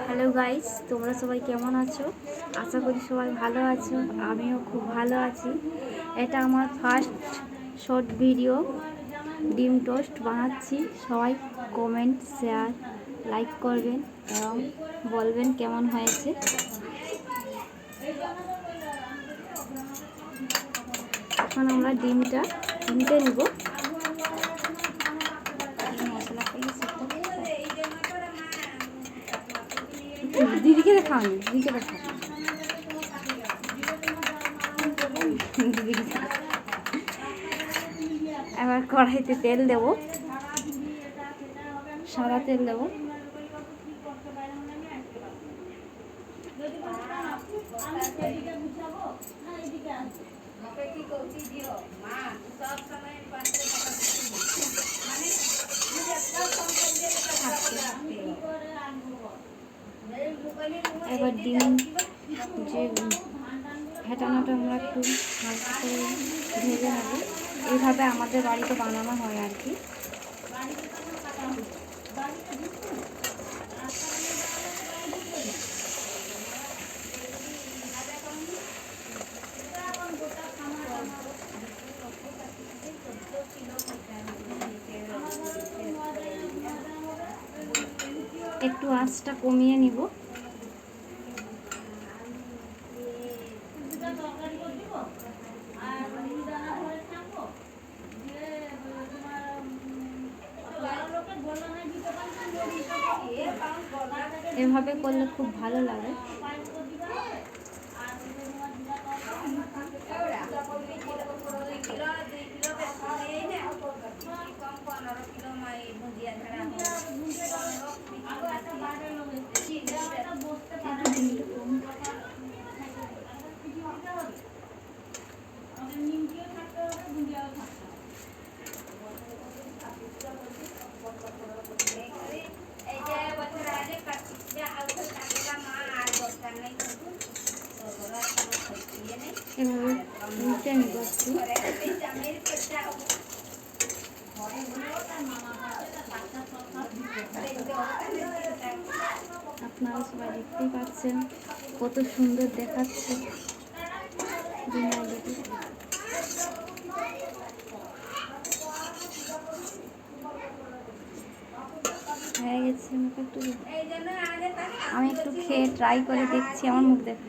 Hello guys, তোমরা সবাই কেমন আছো? আশা করি সবাই ভালো আছো। আমিও খুব ভালো আছি। এটা আমার ফার্স্ট শর্ট ভিডিও। ডিম টোস্ট বানাচ্ছি। সবাই কমেন্ট, শেয়ার, লাইক করবেন এবং বলবেন কেমন হয়েছে। এখন আমরা ডিমটা নিব। দিদিকে দেখাও, দিদিকে দেখাও। এবার কড়াইতে তেল দেব, সাদা তেল দেব। এবার ডিম যে ফেটানোটা আমরা একটু হালকা করে ভেজে নেব। এইভাবে আমাদের বাড়িতে বানানো হয় আর কি। একটু আঁচটা কমিয়ে নিব। এভাবে করলে খুব ভালো লাগে। এভাবে উল্টে নিব একটু। আপনারা সবাই দেখতেই পাচ্ছেন কত সুন্দর দেখাচ্ছে। হয়ে গেছে। আমি একটু খেয়ে ট্রাই করে দেখছি, আমার মুখ দেখা।